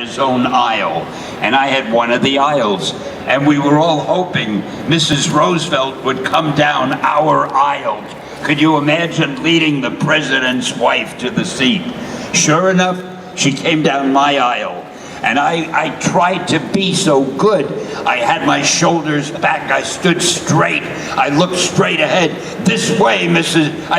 his own aisle, and I had one of the aisles. And we were all hoping Mrs. Roosevelt would come down our aisle. Could you imagine leading the president's wife to the seat? Sure enough, she came down my aisle. And I tried to be so good. I had my shoulders back. I stood straight. I looked straight ahead. This way, I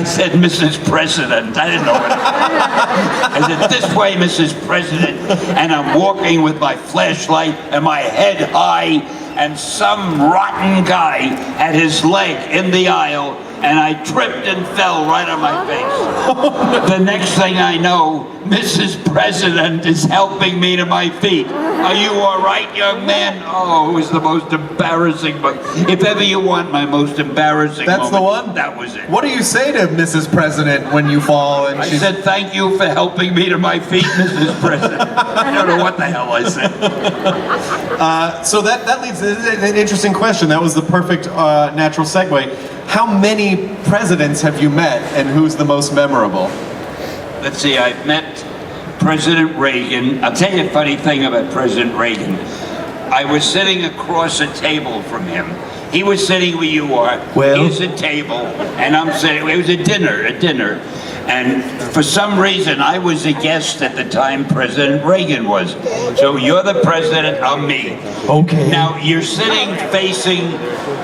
said, Mrs. President. I didn't know what I said, this way, Mrs. President. And I'm walking with my flashlight and my head high, and some rotten guy had his leg in the aisle, and I tripped and fell right on my face. The next thing I know, Mrs. President is helping me to my feet. Are you all right, young man? Oh, it was the most embarrassing, but if ever you want my most embarrassing That's moment, the one? that was it. What do you say to Mrs. President when you fall? And I said, thank you for helping me to my feet, Mrs. President. I don't know what the hell I said. So that leads to an interesting question. That was the perfect natural segue. How many presidents have you met, and who's the most memorable? Let's see, I've met President Reagan. I'll tell you a funny thing about President Reagan. I was sitting across a table from him. He was sitting where you are. Well, here's a table, and I'm sitting. It was a dinner. And for some reason, I was a guest at the time President Reagan was. So you're the president, I'm me. Okay. Now, you're sitting facing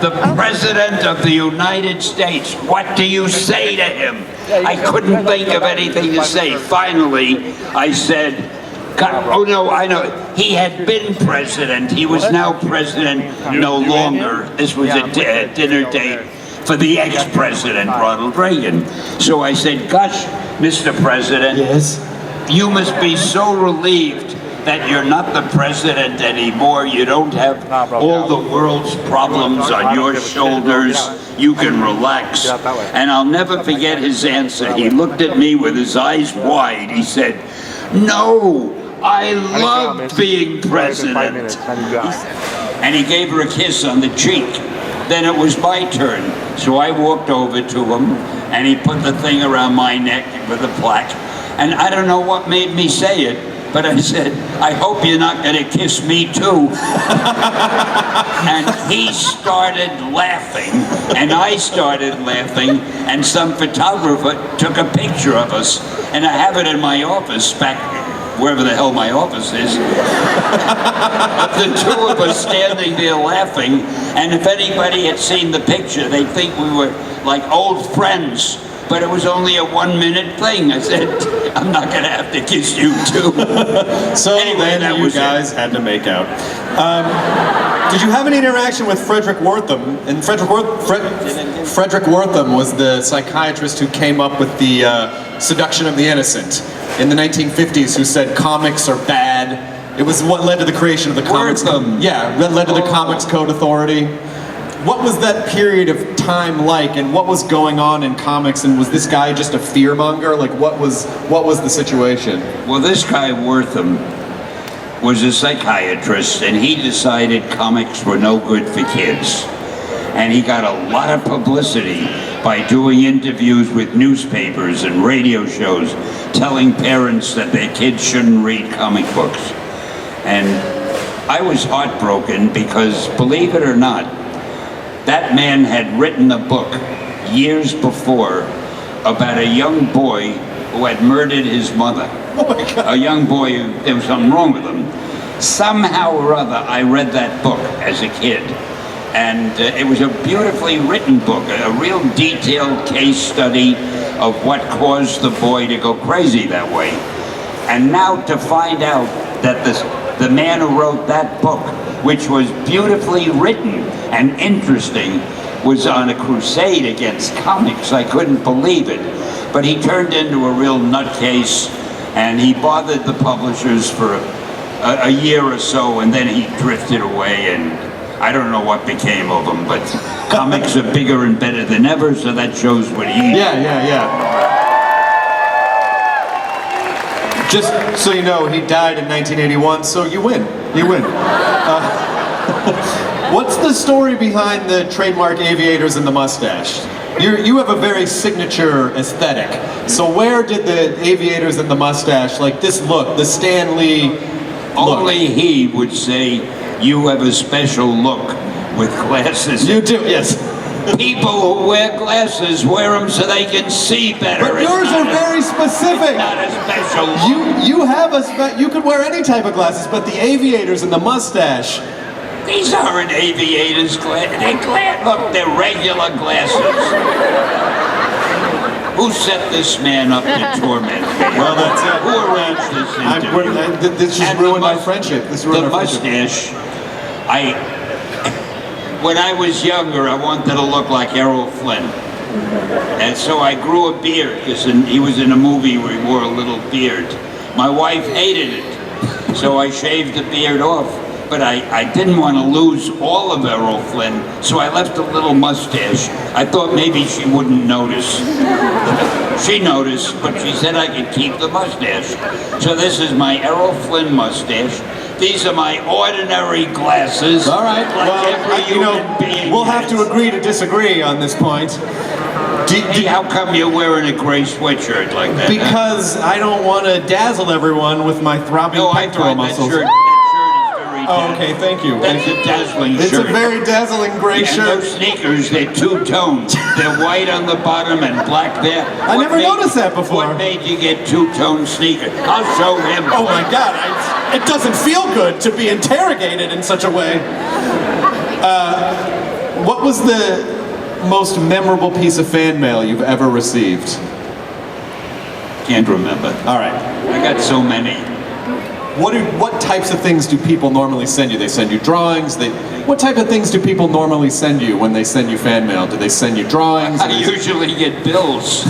the President of the United States. What do you say to him? I couldn't think of anything to say. Finally, I said, God, oh no, I know. He had been president. He was now president no longer. This was a dinner date for the ex-president, Ronald Reagan. So I said, gosh, Mr. President, yes, you must be so relieved that you're not the president anymore. You don't have all the world's problems on your shoulders. You can relax. And I'll never forget his answer. He looked at me with his eyes wide. He said, no, I love being president. And he gave her a kiss on the cheek. Then it was my turn. So I walked over to him, and he put the thing around my neck with a plaque. And I don't know what made me say it, but I said, I hope you're not going to kiss me too. And he started laughing, and I started laughing, and some photographer took a picture of us, and I have it in my office back wherever the hell my office is. The two of us standing there laughing, and if anybody had seen the picture, they'd think we were like old friends. But it was only a 1-minute thing. I said, I'm not going to have to kiss you too. So anyway, then you guys had to make out. Did you have any interaction with Frederick Wortham? And Frederick Wortham was the psychiatrist who came up with the seduction of the innocent in the 1950s, who said comics are bad. It was what led to the creation of the comics. Yeah, that led to the Comics Code Authority. What was that period of time like, and what was going on in comics, and was this guy just a fearmonger? Like, what was the situation? Well, this guy Wortham was a psychiatrist, and he decided comics were no good for kids. And he got a lot of publicity by doing interviews with newspapers and radio shows, telling parents that their kids shouldn't read comic books. And I was heartbroken because, believe it or not, that man had written a book years before about a young boy who had murdered his mother. Oh my God. A young boy, there was something wrong with him. Somehow or other, I read that book as a kid. And it was a beautifully written book, a real detailed case study of what caused the boy to go crazy that way. And now to find out that the man who wrote that book, which was beautifully written and interesting, was on a crusade against comics. I couldn't believe it. But he turned into a real nutcase, and he bothered the publishers for a year or so, and then he drifted away, and I don't know what became of him, but comics are bigger and better than ever, so that shows what he is. Yeah. Just so you know, he died in 1981, so you win. What's the story behind the trademark aviators and the mustache? You have a very signature aesthetic. So where did the aviators and the mustache, like this look, the Stan Lee Only he would say, you have a special look with glasses. You do, yes. People who wear glasses wear them so they can see better. But yours are very specific. Not a special look. You have you could wear any type of glasses, but the aviators and the mustache. These aren't aviators glasses. Look, they're regular glasses. Who set this man up to torment me? Well, that's it. Who arranged this interview? This just ruined my friendship. This ruined The our friendship. mustache, when I was younger, I wanted to look like Errol Flynn. And so I grew a beard, because he was in a movie where he wore a little beard. My wife hated it, so I shaved the beard off. But I didn't want to lose all of Errol Flynn, so I left a little mustache. I thought maybe she wouldn't notice. She noticed, but she said I could keep the mustache. So this is my Errol Flynn mustache. These are my ordinary glasses. All right, Like every human being we'll have has. to agree to disagree on this point. Hey, how come you're wearing a gray sweatshirt like that? Because I don't want to dazzle everyone with my throbbing No, I pectoral find that muscles. shirt is very Oh, okay, thank you. That's a dazzling It's shirt. a very dazzling gray And shirt. those sneakers, they're two-toned. They're white on the bottom and black there. I never noticed that before. What made you get two-tone sneakers? I'll show him. Oh my God, it doesn't feel good to be interrogated in such a way. What was the most memorable piece of fan mail you've ever received? Can't remember. All right. I got so many. What types of things do people normally send you? They send you drawings. What type of things do people normally send you when they send you fan mail? Do they send you drawings? I usually get bills.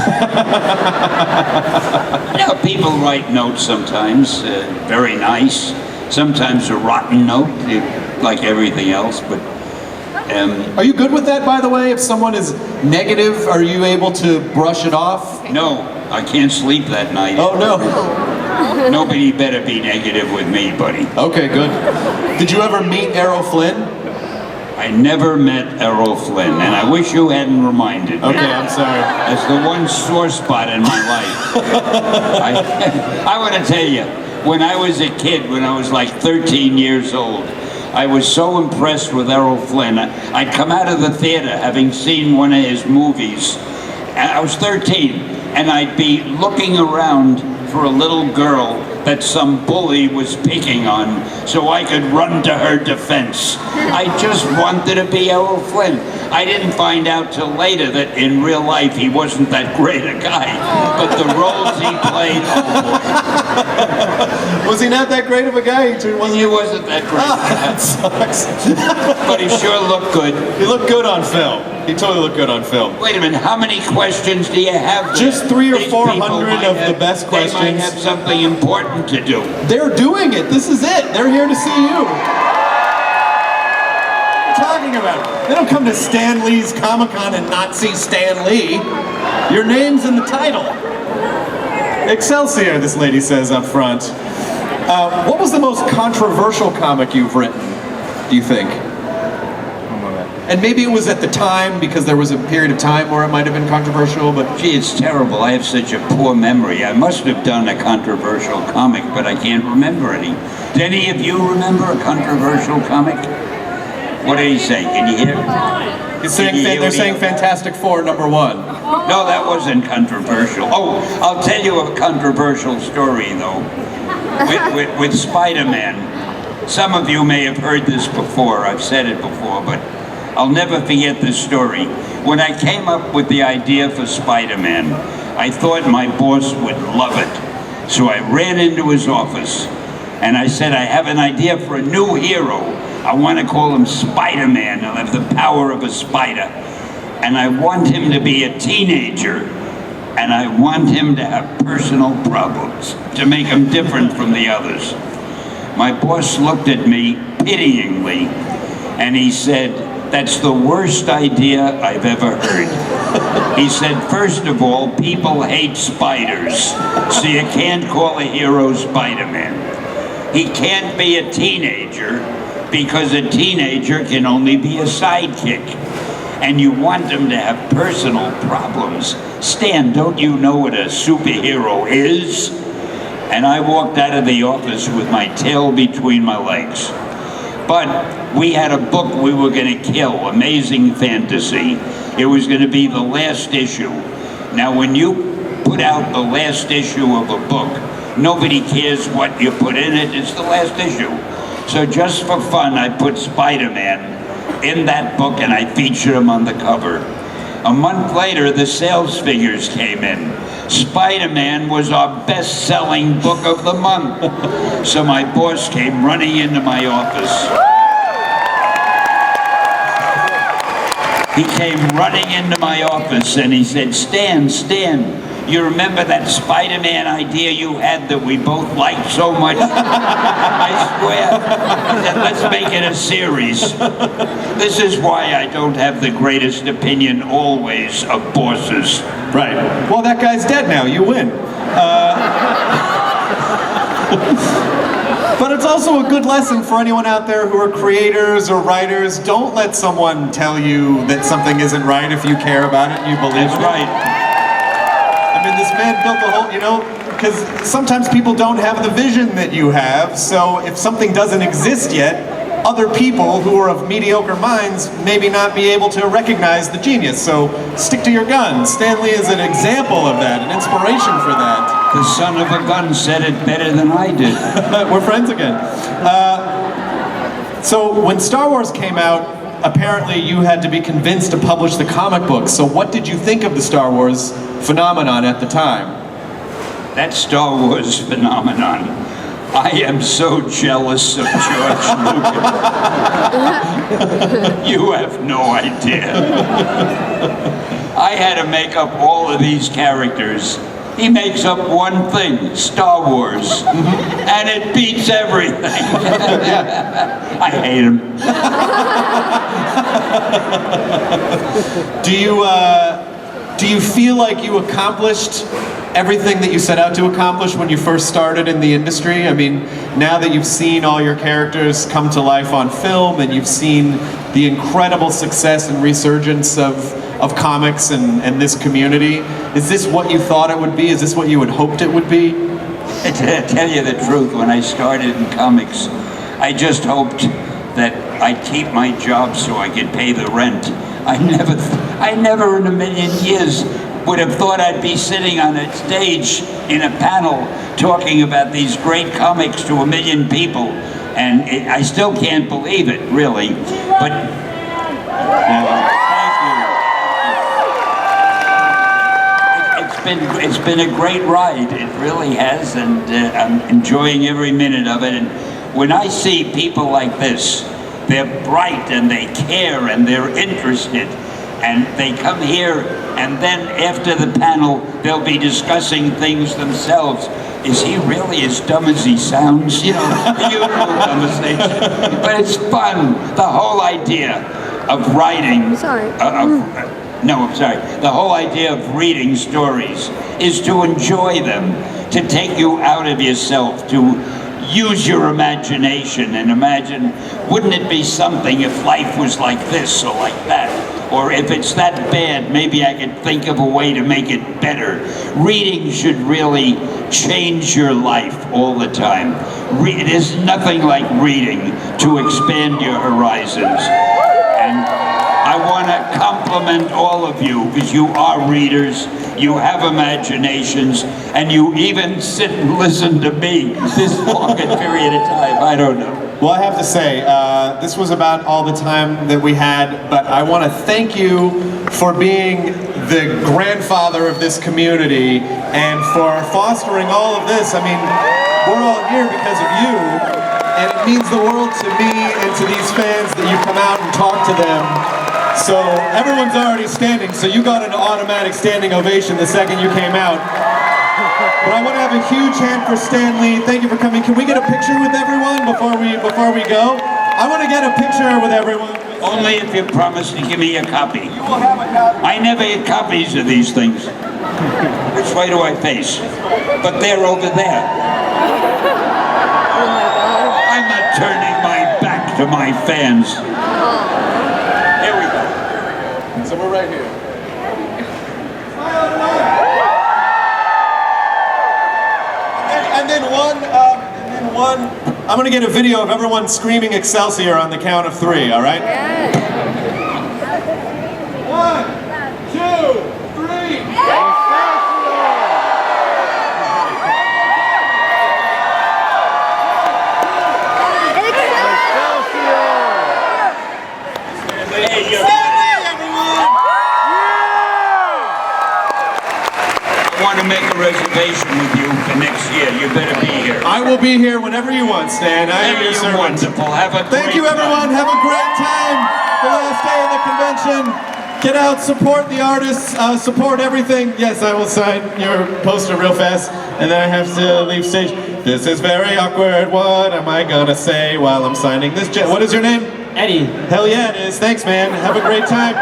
People write notes sometimes, very nice. Sometimes a rotten note, like everything else. But are you good with that, by the way? If someone is negative, are you able to brush it off? no, I can't sleep that night. Oh no. Nobody better be negative with me, buddy. Okay, good. Did you ever meet Errol Flynn? I never met Errol Flynn, and I wish you hadn't reminded me. Okay, I'm sorry. That's the one sore spot in my life. I want to tell you, when I was a kid, when I was like 13 years old, I was so impressed with Errol Flynn. I'd come out of the theater having seen one of his movies. I was 13, and I'd be looking around for a little girl that some bully was picking on so I could run to her defense. I just wanted to be Errol Flynn. I didn't find out till later that in real life he wasn't that great a guy, but the roles he played, oh boy. Was he not that great of a guy? He wasn't that great. That sucks. But he sure looked good. He looked good on film. He totally looked good on film. Wait a minute, how many questions do you have there? Just 300 or These 400 people might of the have- best They might questions. have something important to do. They're doing it. This is it. They're here to see you. What are you talking about? They don't come to Stan Lee's Comic-Con and not see Stan Lee. Your name's in the title. Excelsior, this lady says up front. What was the most controversial comic you've written, do you think? And maybe it was at the time, because there was a period of time where it might have been controversial, but... Gee, it's terrible. I have such a poor memory. I must have done a controversial comic, but I can't remember any. Do any of you remember a controversial comic? What did he say? Can you hear? They're saying Fantastic Four #1. No, that wasn't controversial. Oh, I'll tell you a controversial story, though. With Spider-Man. Some of you may have heard this before. I've said it before, but I'll never forget this story. When I came up with the idea for Spider-Man, I thought my boss would love it. So I ran into his office, and I said, I have an idea for a new hero. I want to call him Spider-Man. He'll have the power of a spider. And I want him to be a teenager. And I want him to have personal problems to make him different from the others. My boss looked at me pityingly, and he said, that's the worst idea I've ever heard. He said, first of all, people hate spiders, so you can't call a hero Spider-Man. He can't be a teenager because a teenager can only be a sidekick. And you want him to have personal problems. Stan, don't you know what a superhero is? and I walked out of the office with my tail between my legs. But we had a book we were going to kill, Amazing Fantasy. It was going to be the last issue. Now, when you put out the last issue of a book, nobody cares what you put in it. It's the last issue. So just for fun, I put Spider-Man in that book and I featured him on the cover. A month later, the sales figures came in. Spider-Man was our best-selling book of the month. So my boss came running into my office. He came running into my office and he said, Stan, you remember that Spider-Man idea you had that we both liked so much? I swear. He said, let's make it a series. This is why I don't have the greatest opinion always of bosses. Right. Well, that guy's dead now. You win. But it's also a good lesson for anyone out there who are creators or writers. Don't let someone tell you that something isn't right if you care about it and you believe That's it. right. I mean, this man built the whole, because sometimes people don't have the vision that you have, so if something doesn't exist yet, other people who are of mediocre minds maybe not be able to recognize the genius. So stick to your guns. Stan Lee is an example of that, an inspiration for that. The son of a gun said it better than I did. We're friends again. So when Star Wars came out, apparently you had to be convinced to publish the comic book. So what did you think of the Star Wars phenomenon at the time? That Star Wars phenomenon. I am so jealous of George Lucas. You have no idea. I had to make up all of these characters. He makes up one thing, Star Wars, and it beats everything. I hate him. Do you feel like you accomplished everything that you set out to accomplish when you first started in the industry? I mean, now that you've seen all your characters come to life on film and you've seen the incredible success and resurgence of comics and this community, is this what you thought it would be? Is this what you had hoped it would be? To tell you the truth, when I started in comics, I just hoped that I'd keep my job so I could pay the rent. I never in a million years would have thought I'd be sitting on a stage in a panel talking about these great comics to a million people. And I still can't believe it, really. But thank you. It's been a great ride. It really has, and I'm enjoying every minute of it. And when I see people like this, they're bright and they care and they're interested, and they come here, and then after the panel, they'll be discussing things themselves. Is he really as dumb as he sounds? You know, the usual conversation. But it's fun. The whole idea of writing. The whole idea of reading stories is to enjoy them, to take you out of yourself, to use your imagination and imagine, wouldn't it be something if life was like this or like that? Or if it's that bad, maybe I could think of a way to make it better. Reading should really change your life all the time. There's nothing like reading to expand your horizons. And I want to compliment all of you, because you are readers, you have imaginations, and you even sit and listen to me this long a period of time. I don't know. Well, I have to say, this was about all the time that we had, but I want to thank you for being the grandfather of this community and for fostering all of this. I mean, we're all here because of you, and it means the world to me and to these fans that you come out and talk to them. So everyone's already standing, so you got an automatic standing ovation the second you came out. But I want to have a huge hand for Stan Lee. Thank you for coming. Can we get a picture with everyone before we go? I want to get a picture with everyone. Only if you promise to give me a copy. You will have a copy. I never get copies of these things. Which way do I face? But they're over there. I'm not turning my back to my fans. Here we go. So we're right here. And then everyone. I'm gonna get a video of everyone screaming Excelsior on the count of 3, all right? Yes. 1, 2, 3. Hey, you. I want to make a reservation with you for next year. You better be here. I will be here whenever you want, Stan. I am your You're servant. wonderful. Have a Thank great you, everyone. night. Have a great time. The last day of the convention. Get out, support the artists, support everything. Yes, I will sign your poster real fast, and then I have to leave stage. This is very awkward. What am I gonna say while I'm signing this? What is your name? Eddie. Hell yeah, it is. Thanks, man. Have a great time.